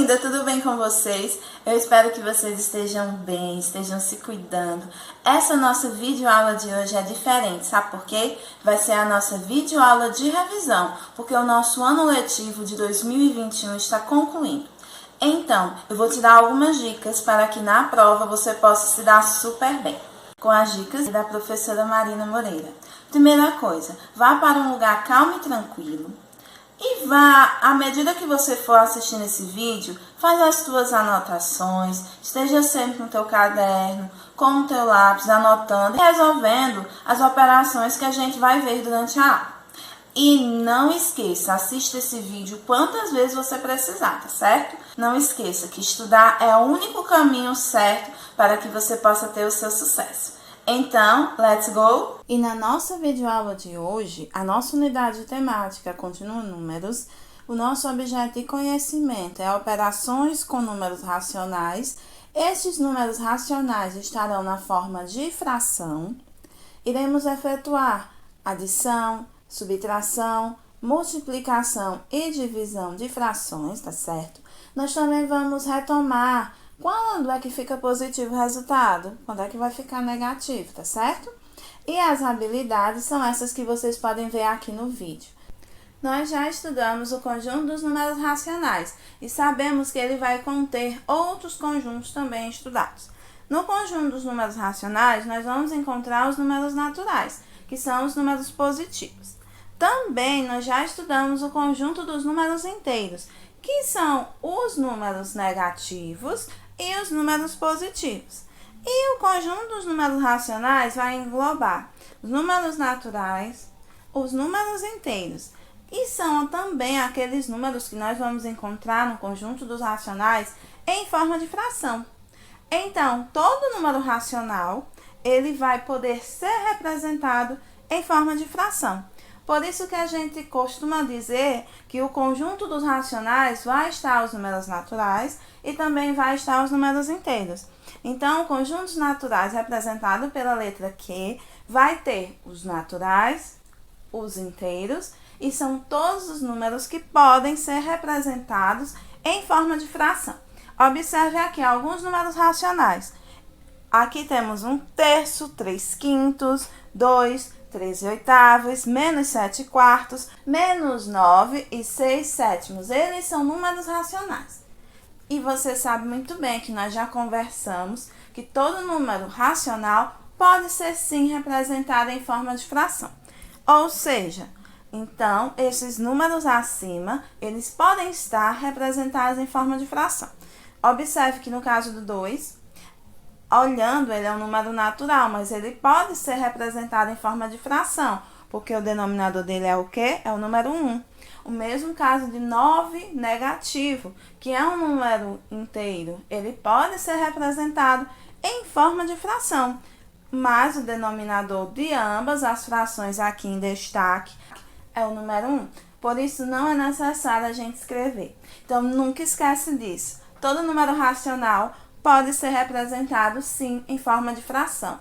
linda, tudo bem com vocês? Eu espero que vocês estejam bem, estejam se cuidando. Essa nossa videoaula de hoje é diferente, sabe por quê? Vai ser a nossa videoaula de revisão, porque o nosso ano letivo de 2021 está concluindo. Então, eu vou te dar algumas dicas para que na prova você possa se dar super bem, com as dicas da professora Marina Moreira. Primeira coisa, vá para um lugar calmo e tranquilo. E vá, à medida que você for assistindo esse vídeo, faz as tuas anotações, esteja sempre no teu caderno, com o teu lápis, anotando e resolvendo as operações que a gente vai ver durante a aula. E não esqueça, assista esse vídeo quantas vezes você precisar, tá certo? Não esqueça que estudar é o único caminho certo para que você possa ter o seu sucesso. Então, let's go! E na nossa videoaula de hoje, a nossa unidade temática continua números. O nosso objeto de conhecimento é operações com números racionais. Estes números racionais estarão na forma de fração. Iremos efetuar adição, subtração, multiplicação e divisão de frações, tá certo? Nós também vamos retomar quando é que fica positivo o resultado, quando é que vai ficar negativo, tá certo? E as habilidades são essas que vocês podem ver aqui no vídeo. Nós já estudamos o conjunto dos números racionais e sabemos que ele vai conter outros conjuntos também estudados. No conjunto dos números racionais, nós vamos encontrar os números naturais, que são os números positivos. Também nós já estudamos o conjunto dos números inteiros, que são os números negativos e os números positivos. E o conjunto dos números racionais vai englobar os números naturais, os números inteiros, e são também aqueles números que nós vamos encontrar no conjunto dos racionais em forma de fração. Então, todo número racional, ele vai poder ser representado em forma de fração. Por isso que a gente costuma dizer que o conjunto dos racionais vai estar os números naturais e também vai estar os números inteiros. Então, o conjunto dos naturais representado pela letra Q vai ter os naturais, os inteiros, e são todos os números que podem ser representados em forma de fração. Observe aqui alguns números racionais. Aqui temos 1/3, 3/5, 2, 3/8, menos 7/4, menos 9 e 6/7. Eles são números racionais. E você sabe muito bem que nós já conversamos que todo número racional pode ser sim representado em forma de fração. Ou seja, então, esses números acima, eles podem estar representados em forma de fração. Observe que no caso do 2, olhando, ele é um número natural, mas ele pode ser representado em forma de fração, porque o denominador dele é o quê? É o número 1. O mesmo caso de 9 negativo, que é um número inteiro, ele pode ser representado em forma de fração, mas o denominador de ambas as frações aqui em destaque é o número 1. Por isso, não é necessário a gente escrever. Então, nunca esquece disso. Todo número racional pode ser representado, sim, em forma de fração.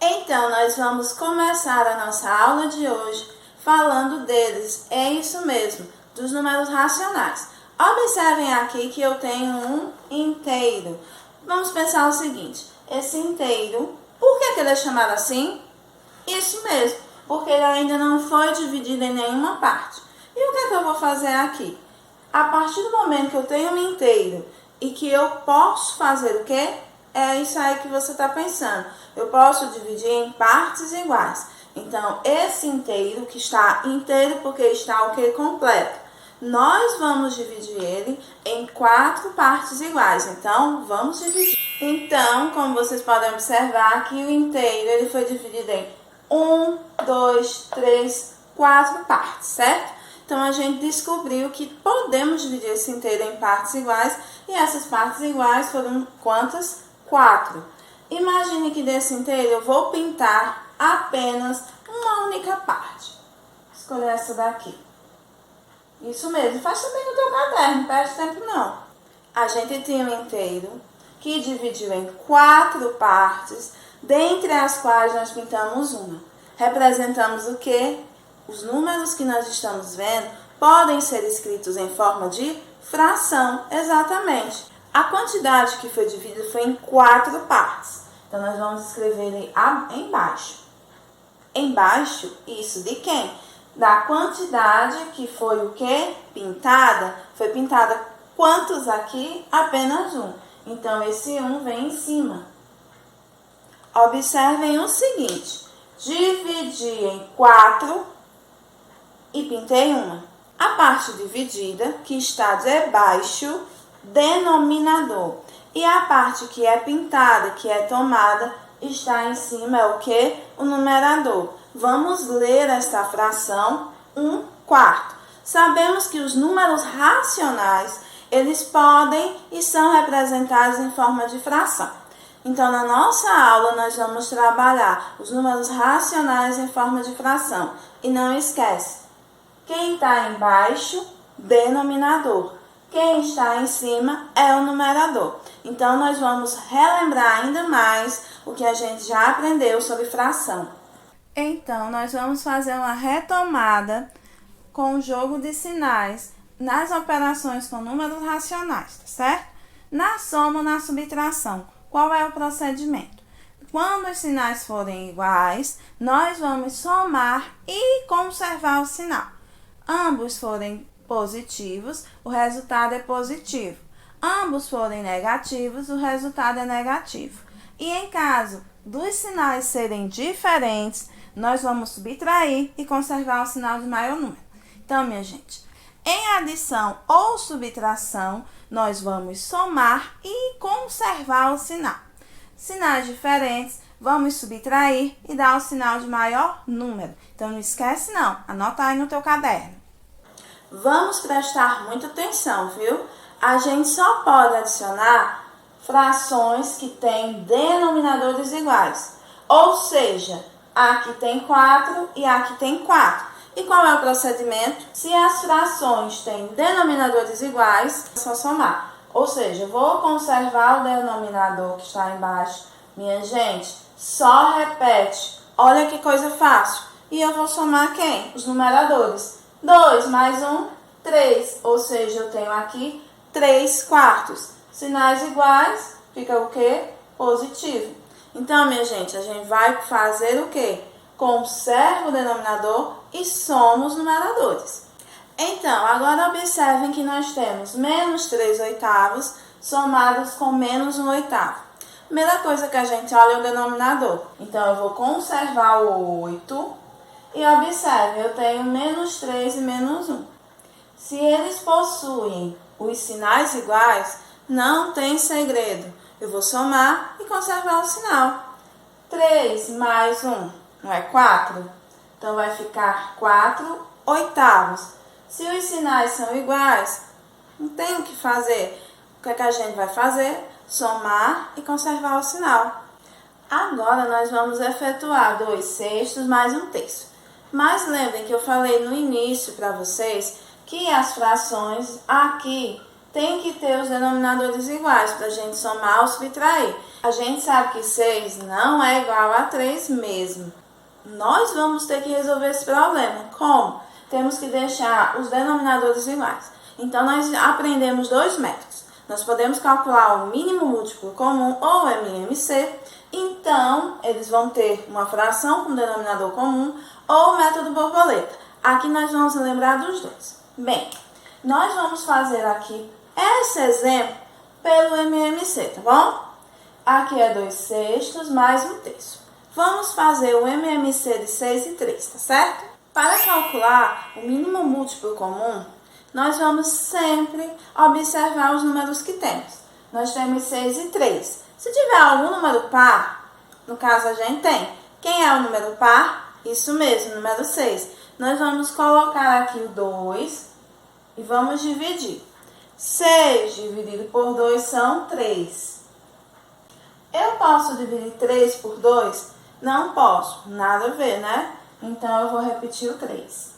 Então, nós vamos começar a nossa aula de hoje falando deles. É isso mesmo, dos números racionais. Observem aqui que eu tenho um inteiro. Vamos pensar o seguinte, esse inteiro, por que ele é chamado assim? Isso mesmo, porque ele ainda não foi dividido em nenhuma parte. E o que é que eu vou fazer aqui? A partir do momento que eu tenho um inteiro e que eu posso fazer o quê? É isso aí que você está pensando. Eu posso dividir em partes iguais. Então, esse inteiro, que está inteiro porque está o quê? Completo. Nós vamos dividir ele em 4 partes iguais. Então, vamos dividir. Então, como vocês podem observar, aqui o inteiro ele foi dividido em 1, 2, 3, 4 partes, certo? Então, a gente descobriu que podemos dividir esse inteiro em partes iguais, e essas partes iguais foram quantas? 4. Imagine que desse inteiro eu vou pintar apenas uma única parte. Escolher essa daqui. Isso mesmo, faz também no teu caderno, não perde tempo não. A gente tinha um inteiro que dividiu em 4 partes, dentre as quais nós pintamos uma. Representamos o quê? Os números que nós estamos vendo podem ser escritos em forma de fração, exatamente. A quantidade que foi dividida foi em 4 partes. Então, nós vamos escrever ele embaixo. Embaixo, isso de quem? Da quantidade que foi o quê? Pintada. Foi pintada quantos aqui? Apenas um. Então, esse 1 vem em cima. Observem o seguinte. Dividi em 4 e pintei uma. A parte dividida, que está debaixo, denominador. E a parte que é pintada, que é tomada, está em cima, é o que? O numerador. Vamos ler esta fração 1/4. Sabemos que os números racionais, eles podem e são representados em forma de fração. Então, na nossa aula, nós vamos trabalhar os números racionais em forma de fração. E não esquece, quem está embaixo, denominador. Quem está em cima é o numerador. Então, nós vamos relembrar ainda mais o que a gente já aprendeu sobre fração. Então, nós vamos fazer uma retomada com o jogo de sinais nas operações com números racionais, tá certo? Na soma ou na subtração, qual é o procedimento? Quando os sinais forem iguais, nós vamos somar e conservar o sinal. Ambos forem positivos, o resultado é positivo. Ambos forem negativos, o resultado é negativo. E em caso dos sinais serem diferentes, nós vamos subtrair e conservar o sinal de maior número. Então, minha gente, em adição ou subtração, nós vamos somar e conservar o sinal. Sinais diferentes, vamos subtrair e dar o sinal de maior número. Então, não esquece não, anota aí no teu caderno. Vamos prestar muita atenção, viu? A gente só pode adicionar frações que têm denominadores iguais. Ou seja, aqui tem 4 e aqui tem 4. E qual é o procedimento? Se as frações têm denominadores iguais, é só somar. Ou seja, eu vou conservar o denominador que está embaixo. Minha gente, só repete. Olha que coisa fácil. E eu vou somar quem? Os numeradores. 2 mais 1, 3. Ou seja, eu tenho aqui 3/4. Sinais iguais, fica o quê? Positivo. Então, minha gente, a gente vai fazer o quê? Conserva o denominador e soma os numeradores. Então, agora observem que nós temos menos 3/8 somados com menos 1/8. Primeira coisa que a gente olha é o denominador. Então, eu vou conservar o 8 e observe, eu tenho menos 3 e menos 1. Se eles possuem os sinais iguais, não tem segredo. Eu vou somar e conservar o sinal. 3 mais 1, não é 4? Então, vai ficar 4/8. Se os sinais são iguais, não tem o que fazer. O que é que a gente vai fazer? Somar e conservar o sinal. Agora, nós vamos efetuar 2/6 mais 1/3. Mas lembrem que eu falei no início para vocês que as frações aqui tem que ter os denominadores iguais para a gente somar ou subtrair. A gente sabe que 6 não é igual a 3 mesmo. Nós vamos ter que resolver esse problema. Como? Temos que deixar os denominadores iguais. Então, nós aprendemos 2 métodos. Nós podemos calcular o mínimo múltiplo comum ou MMC. Então, eles vão ter uma fração com denominador comum ou o método borboleta. Aqui nós vamos lembrar dos dois. Bem, nós vamos fazer aqui esse exemplo pelo MMC, tá bom? Aqui é 2/6 mais 1/3. Vamos fazer o MMC de 6 e 3, tá certo? Para calcular o mínimo múltiplo comum, nós vamos sempre observar os números que temos. Nós temos 6 e 3. Se tiver algum número par, no caso a gente tem. Quem é o número par? Isso mesmo, número 6. Nós vamos colocar aqui o 2 e vamos dividir. 6 dividido por 2 são 3. Eu posso dividir 3 por 2? Não posso, nada a ver, né? Então, eu vou repetir o 3.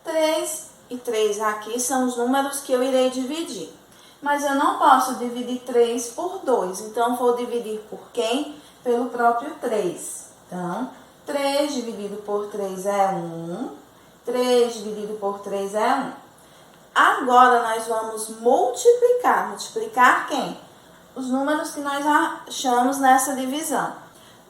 3 e 3 aqui são os números que eu irei dividir. Mas eu não posso dividir 3 por 2. Então, vou dividir por quem? Pelo próprio 3. Então, 3 dividido por 3 é 1. 3 dividido por 3 é 1. Agora, nós vamos multiplicar. Multiplicar quem? Os números que nós achamos nessa divisão.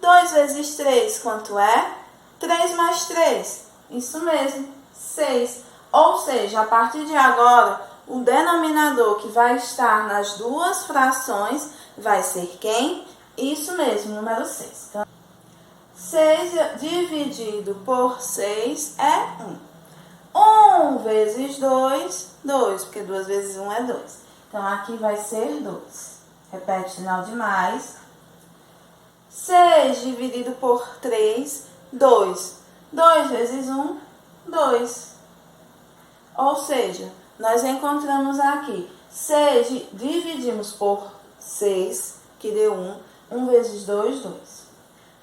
2 vezes 3, quanto é? 3 mais 3. Isso mesmo, 6. Ou seja, a partir de agora, o denominador que vai estar nas duas frações vai ser quem? Isso mesmo, número 6. Então, 6 dividido por 6 é 1. 1 vezes 2, 2, porque 2 vezes 1 é 2. Então, aqui vai ser 2. Repete, sinal de mais. 6 dividido por 3, 2. 2 vezes 1, 2. Ou seja, nós encontramos aqui 6, dividimos por 6, que deu 1. 1 vezes 2, 2.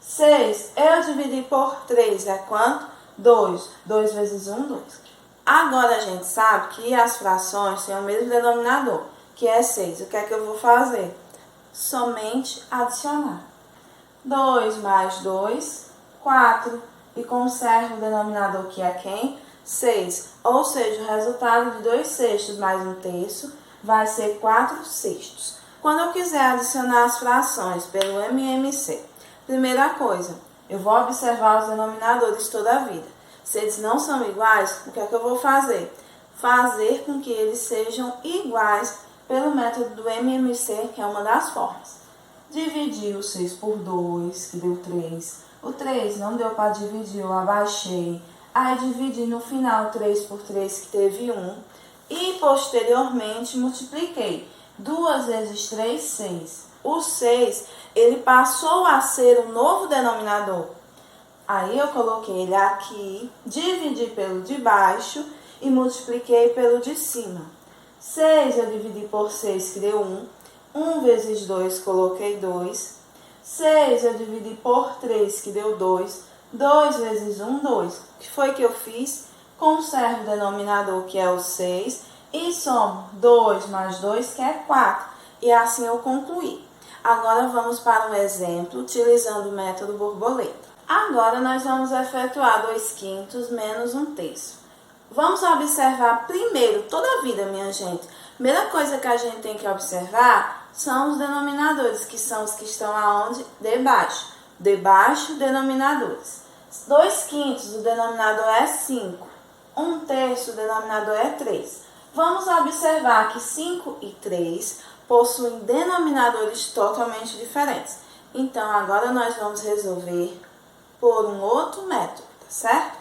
6, eu dividi por 3, é quanto? 2. 2 vezes 1, 2. Agora a gente sabe que as frações têm o mesmo denominador, que é 6. O que é que eu vou fazer? Somente adicionar. 2 mais 2, 4. E conservo o denominador, que é quem? 6. Ou seja, o resultado de 2 sextos mais 1 terço vai ser 4 sextos. Quando eu quiser adicionar as frações pelo MMC, primeira coisa, eu vou observar os denominadores toda a vida. Se eles não são iguais, o que é que eu vou fazer? Fazer com que eles sejam iguais pelo método do MMC, que é uma das formas. Dividir o 6 por 2, que deu 3. O 3 não deu para dividir, eu abaixei. Aí dividi no final 3 por 3, que teve 1. E posteriormente multipliquei. 2 vezes 3, 6. O 6, ele passou a ser um novo denominador. Aí eu coloquei ele aqui, dividi pelo de baixo e multipliquei pelo de cima. 6 eu dividi por 6, que deu 1. 1 vezes 2, coloquei 2. 6 eu dividi por 3, que deu 2. 2 vezes 1, 2. O que foi que eu fiz? Conservo o denominador, que é o 6, e somo 2 mais 2, que é 4. E assim eu concluí. Agora vamos para um exemplo, utilizando o método borboleta. Agora nós vamos efetuar 2 quintos menos 1 terço. Vamos observar primeiro, toda a vida, minha gente. Primeira coisa que a gente tem que observar são os denominadores, que são os que estão aonde? Debaixo. Debaixo, denominadores. 2 quintos, o denominador é 5. 1 terço, o denominador é 3. Vamos observar que 5 e 3 possuem denominadores totalmente diferentes. Então, agora nós vamos resolver por um outro método, tá certo?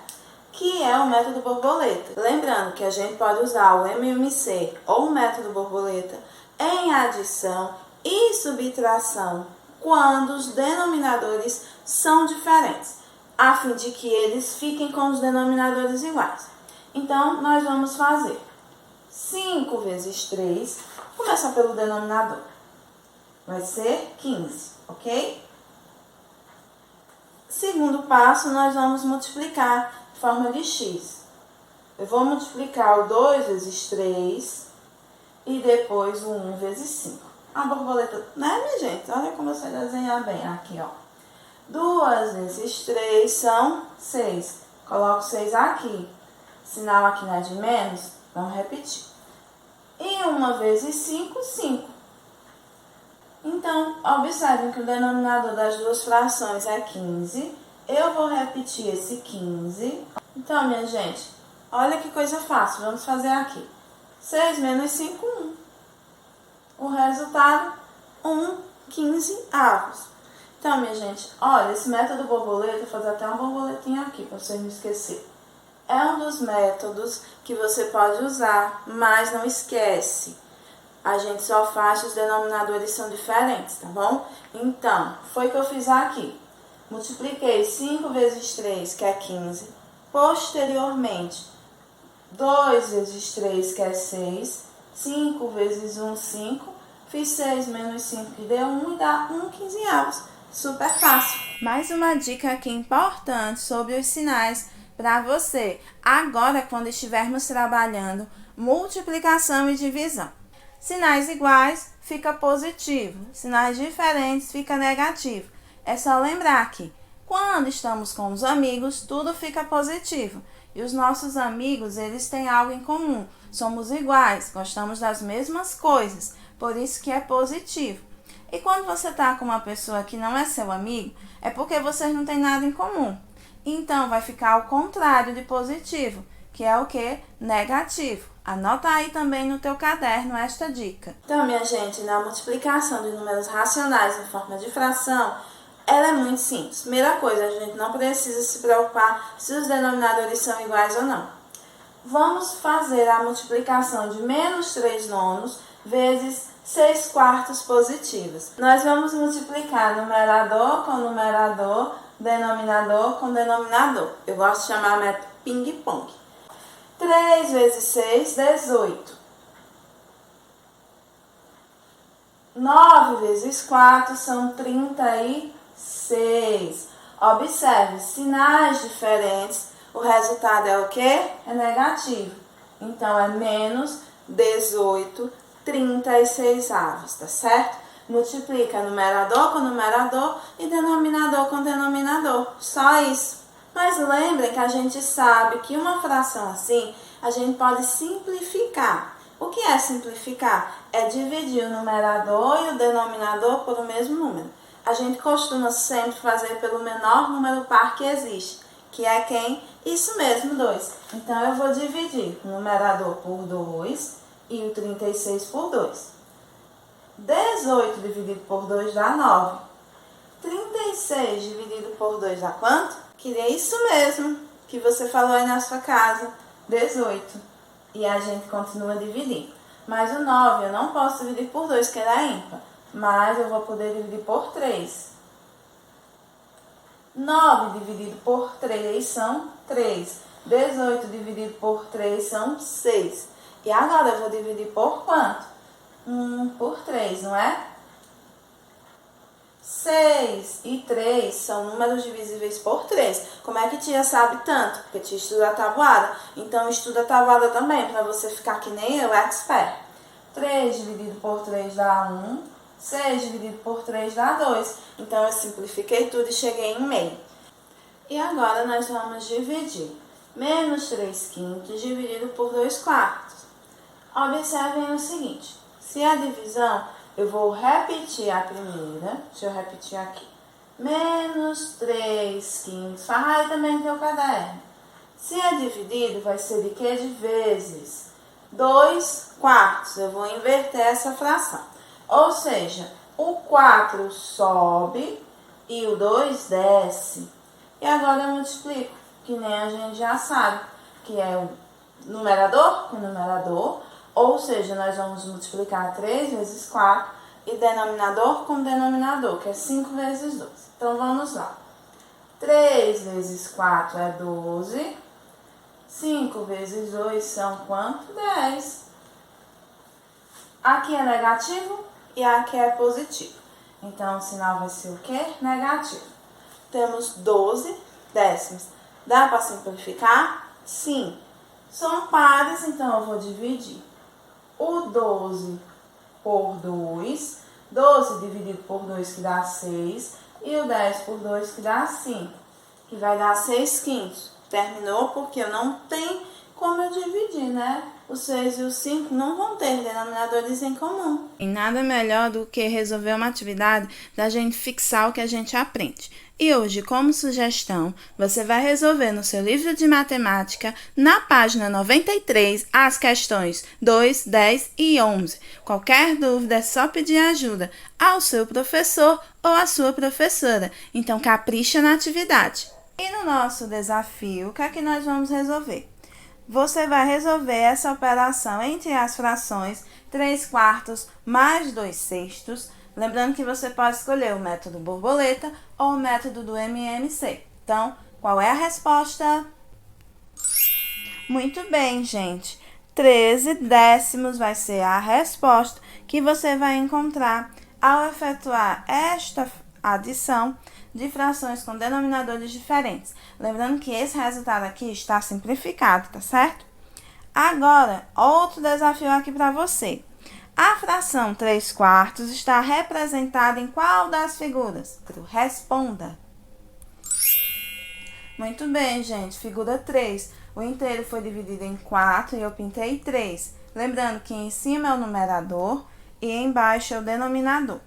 Que é o método borboleta. Lembrando que a gente pode usar o MMC ou o método borboleta em adição e subtração quando os denominadores são diferentes, a fim de que eles fiquem com os denominadores iguais. Então, nós vamos fazer 5 vezes 3, começa pelo denominador, vai ser 15, ok? Segundo passo, nós vamos multiplicar de forma de x. Eu vou multiplicar o 2 vezes 3 e depois o 1 vezes 5. A borboleta, né, minha gente? Olha como eu sei desenhar bem. Aqui, ó. 2 vezes 3 são 6. Coloco 6 aqui. Sinal aqui não é de menos. Vamos repetir. E 1 vezes 5, 5. Então, observem que o denominador das duas frações é 15. Eu vou repetir esse 15. Então, minha gente, olha que coisa fácil. Vamos fazer aqui. 6 menos 5, 1. O resultado, 1, 15 avos. Então, minha gente, olha, esse método borboleta, vou fazer até uma borboletinha aqui para vocês não esquecerem. É um dos métodos que você pode usar, mas não esquece. A gente só faz se os denominadores são diferentes, tá bom? Então, foi o que eu fiz aqui. Multipliquei 5 vezes 3, que é 15. Posteriormente, 2 vezes 3, que é 6. 5 vezes 1, 5. Fiz 6 menos 5, que deu 1, e dá 1 quinzeavos. Super fácil. Mais uma dica aqui importante sobre os sinais para você. Agora, quando estivermos trabalhando multiplicação e divisão. Sinais iguais, fica positivo. Sinais diferentes, fica negativo. É só lembrar que Quando estamos com os amigos, tudo fica positivo. E os nossos amigos, eles têm algo em comum. Somos iguais, gostamos das mesmas coisas, por isso que é positivo. E quando você está com uma pessoa que não é seu amigo, é porque vocês não têm nada em comum. Então, vai ficar ao contrário de positivo, que é o quê? Negativo. Anota aí também no teu caderno esta dica. Então, minha gente, na multiplicação de números racionais em forma de fração, ela é muito simples. Primeira coisa, a gente não precisa se preocupar se os denominadores são iguais ou não. Vamos fazer a multiplicação de menos 3 nonos vezes 6 quartos positivas. Nós vamos multiplicar numerador com numerador, denominador com denominador. Eu gosto de chamar método ping-pong. 3 vezes 6, 18. 9 vezes 4 são 36. Observe, sinais diferentes, o resultado é o quê? É negativo. Então, é menos 18, 36 avos, tá certo? Multiplica numerador com numerador e denominador com denominador. Só isso. Mas lembrem que a gente sabe que uma fração assim, a gente pode simplificar. O que é simplificar? É dividir o numerador e o denominador por o mesmo número. A gente costuma sempre fazer pelo menor número par que existe, que é quem? Isso mesmo, 2. Então, eu vou dividir o numerador por 2 e o 36 por 2. 18 dividido por 2 dá 9. 36 dividido por 2 dá quanto? Que é isso mesmo que você falou aí na sua casa, 18. E a gente continua dividindo. Mas o 9 eu não posso dividir por 2, que ele é ímpar. Mas eu vou poder dividir por 3. 9 dividido por 3 são 3. 18 dividido por 3 são 6. E agora eu vou dividir por quanto? Por 3, não é? 6 e 3 são números divisíveis por 3. Como é que tia sabe tanto? Porque tia estuda a tabuada. Então, estuda a tabuada também, para você ficar que nem eu, expert. 3 dividido por 3 dá 1. 6 dividido por 3 dá 2. Então, eu simplifiquei tudo e cheguei em meio. E agora, nós vamos dividir. Menos 3 quintos dividido por 2 quartos. Observem o seguinte. Se a divisão... Eu vou repetir a primeira. Deixa eu repetir aqui. Menos 3 quintos. Faz aí também no teu caderno. Se é dividido, vai ser de quê? De vezes. 2 quartos. Eu vou inverter essa fração. Ou seja, o 4 sobe e o 2 desce. E agora eu multiplico, que nem a gente já sabe, que é o numerador com numerador. Ou seja, nós vamos multiplicar 3 vezes 4 e denominador com denominador, que é 5 vezes 2. Então, vamos lá. 3 vezes 4 é 12. 5 vezes 2 são quanto? 10. Aqui é negativo e aqui é positivo. Então, o sinal vai ser o quê? Negativo. Temos 12 décimos. Dá para simplificar? Sim. São pares, então eu vou dividir. O 12 por 2, 12 dividido por 2 que dá 6, e o 10 por 2 que dá 5, que vai dar 6 quintos. Terminou porque eu não tenho como eu dividir, né? O 6 e o 5 não vão ter denominadores em comum. E nada melhor do que resolver uma atividade da gente fixar o que a gente aprende. E hoje, como sugestão, você vai resolver no seu livro de matemática, na página 93, as questões 2, 10 e 11. Qualquer dúvida é só pedir ajuda ao seu professor ou à sua professora. Então, capricha na atividade. E no nosso desafio, o que é que nós vamos resolver? Você vai resolver essa operação entre as frações 3 quartos mais 2 sextos. Lembrando que você pode escolher o método borboleta ou o método do MMC. Então, qual é a resposta? Muito bem, gente. 13 décimos vai ser a resposta que você vai encontrar ao efetuar esta adição de frações com denominadores diferentes. Lembrando que esse resultado aqui está simplificado, tá certo? Agora, outro desafio aqui para você. A fração 3 quartos está representada em qual das figuras? Responda. Muito bem, gente. Figura 3. O inteiro foi dividido em 4 e eu pintei 3. Lembrando que em cima é o numerador e embaixo é o denominador.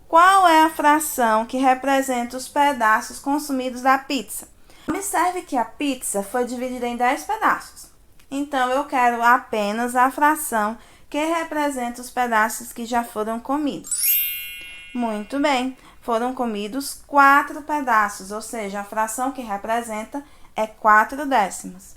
Qual é a fração que representa os pedaços consumidos da pizza? Observe que a pizza foi dividida em 10 pedaços. Então, eu quero apenas a fração que representa os pedaços que já foram comidos. Muito bem, foram comidos 4 pedaços, ou seja, a fração que representa é 4 décimos.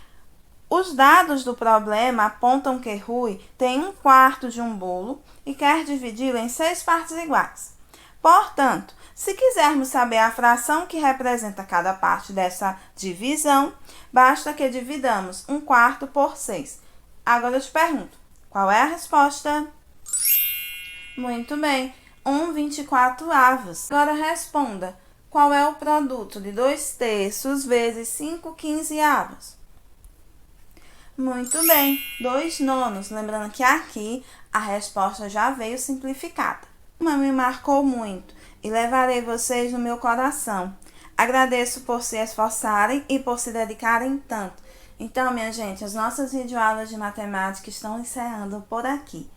Os dados do problema apontam que Rui tem 1/4 de um bolo e quer dividi-lo em 6 partes iguais. Portanto, se quisermos saber a fração que representa cada parte dessa divisão, basta que dividamos 1/4 por 6. Agora eu te pergunto, qual é a resposta? Muito bem, 1/24. Agora responda, qual é o produto de 2/3 vezes 5/15? Muito bem, 2/9. Lembrando que aqui a resposta já veio simplificada. Me marcou muito e levarei vocês no meu coração. Agradeço por se esforçarem e por se dedicarem tanto. Então, minha gente, as nossas videoaulas de matemática estão encerrando por aqui.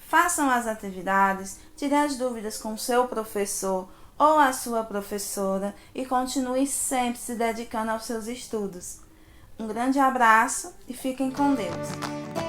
Façam as atividades, tirem as dúvidas com o seu professor ou a sua professora e continue sempre se dedicando aos seus estudos. Um grande abraço e fiquem com Deus.